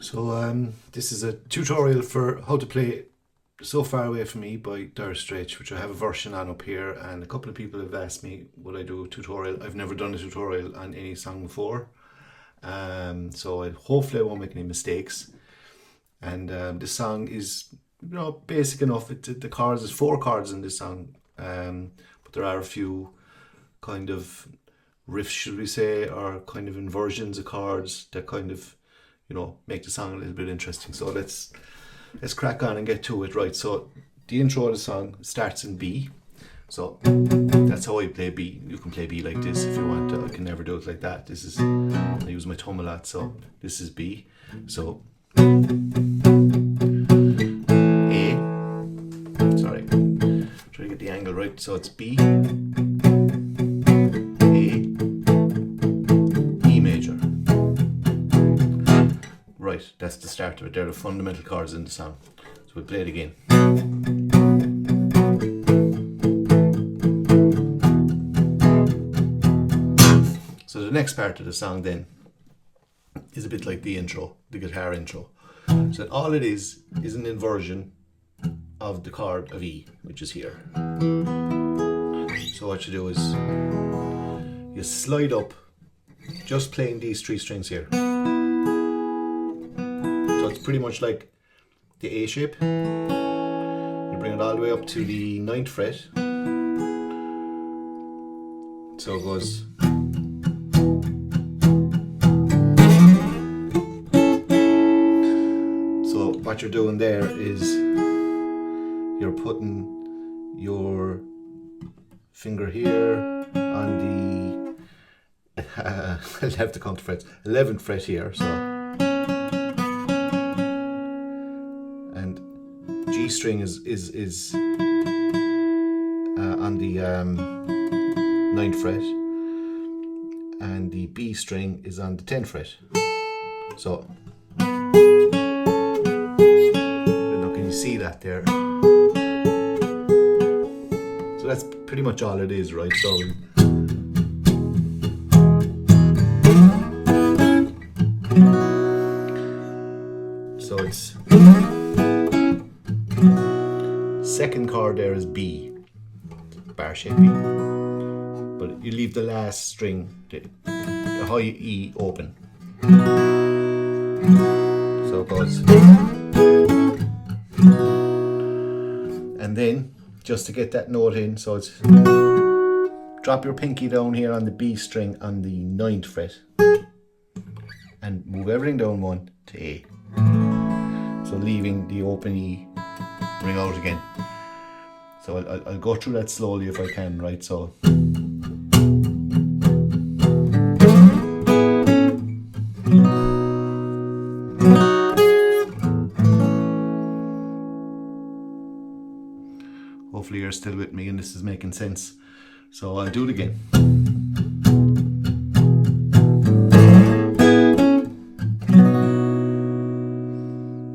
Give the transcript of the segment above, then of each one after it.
So this is a tutorial for how to play So Far Away From Me by Straits, which I have a version on up here, and a couple of people have asked me would I do a tutorial. I've never done a tutorial on any song before, so hopefully I won't make any mistakes. And this song is, basic enough. The chords, there's 4 chords in this song, but there are a few kind of riffs, should we say, or kind of inversions of chords that kind of make the song a little bit interesting. So let's crack on and get to it. Right, so the intro of the song starts in B. So that's how I play B. You can play B like this if you want to. I can never do it like that. This is, I use my thumb a lot, so this is B. So A, sorry, try to get the angle right. So it's B, right, that's the start of it. They're the fundamental chords in the song. So we'll play it again. So the next part of the song then is a bit like the intro, the guitar intro. So all it is an inversion of the chord of E, which is here. So what you do is you slide up, just playing these 3 strings here. It's pretty much like the A shape. You bring it all the way up to the 9th fret. So it goes. So what you're doing there is you're putting your finger here on the I'll have to count the frets. 11th fret here. So. G string is on the 9th fret, and the B string is on the 10th fret. So, I don't know, can you see that there? So that's pretty much all it is, right? So it's second chord there is B, bar shape B, but you leave the last string, the high E, open. So it goes. And then, just to get that note in, so it's drop your pinky down here on the B string on the 9th fret and move everything down 1 to A. So leaving the open E, ring out again. So I'll go through that slowly if I can, right? So hopefully you're still with me and this is making sense. So I'll do it again.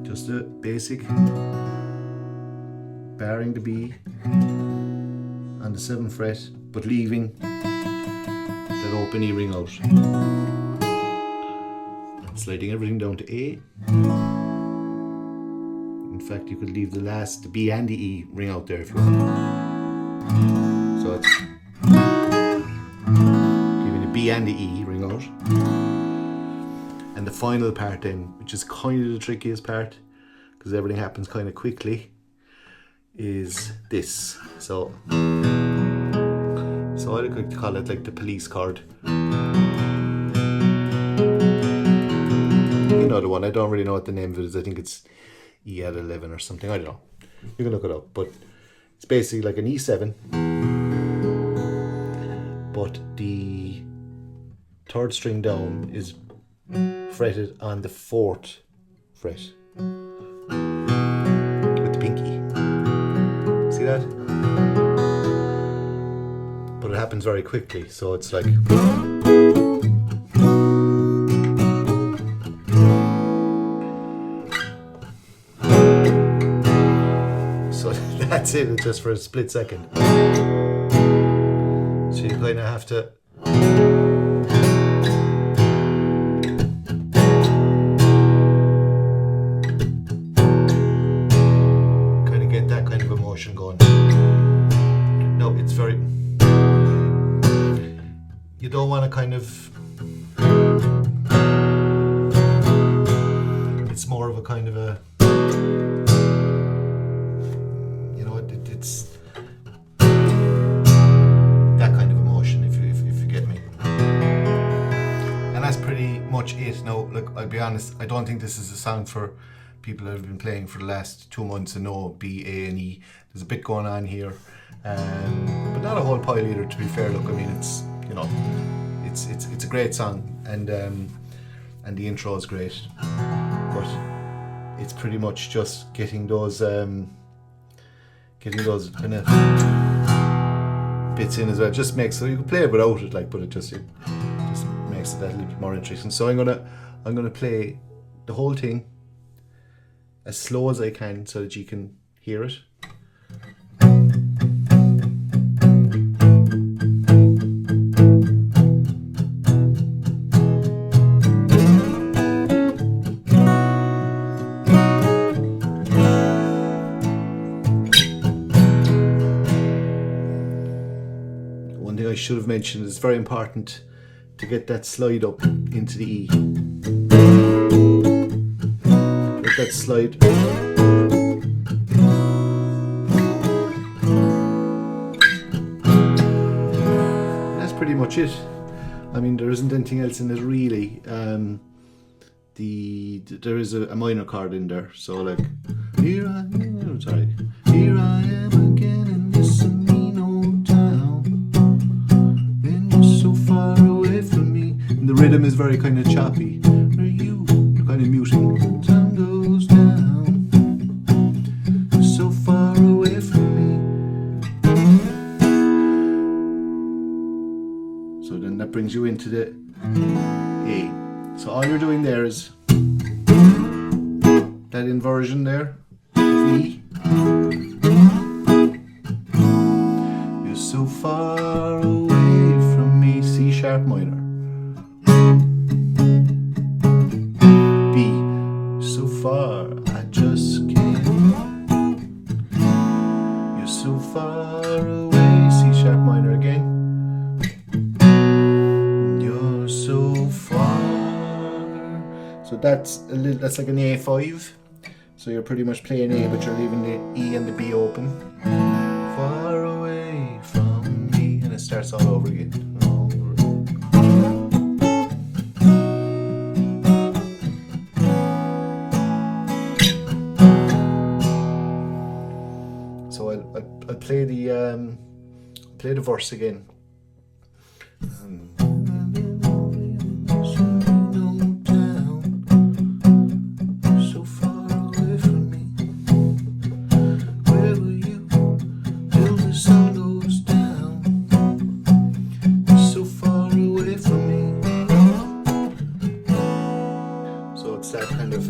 Just a basic, barring the B on the 7th fret, but leaving that open E ring out. Sliding everything down to A. In fact, you could leave the B and the E ring out there if you want. So it's giving the B and the E ring out. And the final part then, which is kind of the trickiest part, because everything happens kind of quickly, is this. So I like to call it like the police chord. You know the one, I don't really know what the name of it is. I think it's E at 11 or something, I don't know. You can look it up, but it's basically like an E7, but the 3rd string down is fretted on the 4th fret with the pinky. See that? But it happens very quickly, so it's like. So that's it, just for a split second. So you kind of have to. don't want to kind of, it's more of a kind of a, you know, it's that kind of emotion, if you get me. And that's pretty much it. Now, look, I'll be honest, I don't think this is a song for people that have been playing for the last 2 months and know B, A and E. There's a bit going on here, but not a whole pile either, to be fair. Look, I mean, it's, you know, it's a great song, and the intro is great, but it's pretty much just getting those kind of bits in as well. It just makes, so you can play it without it, like, but it just makes it that little bit more interesting. So I'm gonna play the whole thing as slow as I can so that you can hear it. One thing I should have mentioned, it's very important to get that slide up into the E. Let that slide. That's pretty much it. I mean, there isn't anything else in it really. There is a minor chord in there, so like, here I am, sorry, here I am again in this mean old town, and you're so far away from me. And the rhythm is very kind of choppy. Where you're kind of muting. The time goes down, you're so far away from me. So then that brings you into the A. So all you're doing there is that inversion there, E. You're so far away from me, C sharp minor. B, so far I just can't. You're so far away, C sharp minor again. You're so far. So that's like an A5. So you're pretty much playing A, but you're leaving the E and the B open. Far away from me, and it starts all over again. So I'll play the verse again. That kind of,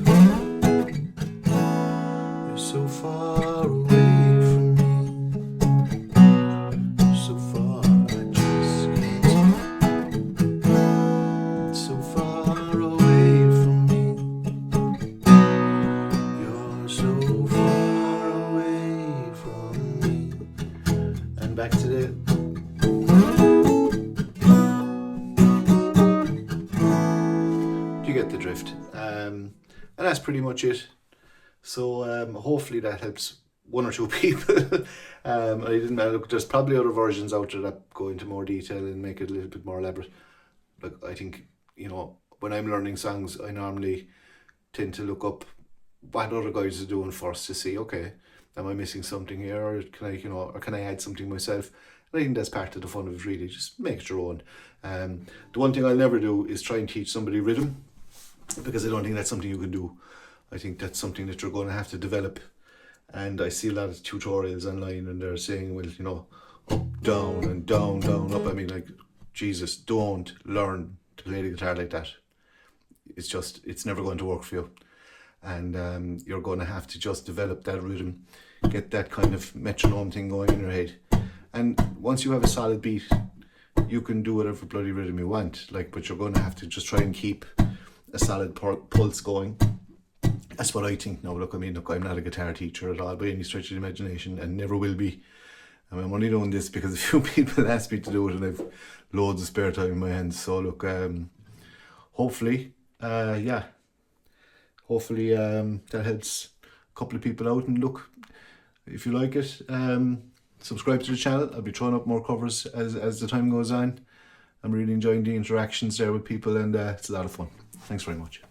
you're so far away from me, so far I just can't, so far away from me, you're so far away from me, and back to the, you get the drift. And that's pretty much it. So hopefully that helps one or two people. I didn't look. There's probably other versions out there that go into more detail and make it a little bit more elaborate. Like, I think, you know, when I'm learning songs, I normally tend to look up what other guys are doing first to see, okay, am I missing something here, or can I, you know, or can I add something myself? And I think that's part of the fun of it, really. Just make it your own. The one thing I'll never do is try and teach somebody rhythm, because I don't think that's something you can do. I think that's something that you're going to have to develop. And I see a lot of tutorials online, and they're saying, well, you know, up, down, and down, down, up. I mean, like, Jesus, don't learn to play the guitar like that. It's just, it's never going to work for you. And you're going to have to just develop that rhythm, get that kind of metronome thing going in your head. And once you have a solid beat, you can do whatever bloody rhythm you want. Like, but you're going to have to just try and keep a solid pulse going. That's what I think. Now, look, I mean, look, I'm not a guitar teacher at all by any stretch of the imagination, and never will be. I mean, I'm only doing this because a few people asked me to do it and I've loads of spare time in my hands. So look, hopefully, hopefully that helps a couple of people out. And look, if you like it, subscribe to the channel. I'll be throwing up more covers as the time goes on. I'm really enjoying the interactions there with people, and it's a lot of fun. Thanks very much.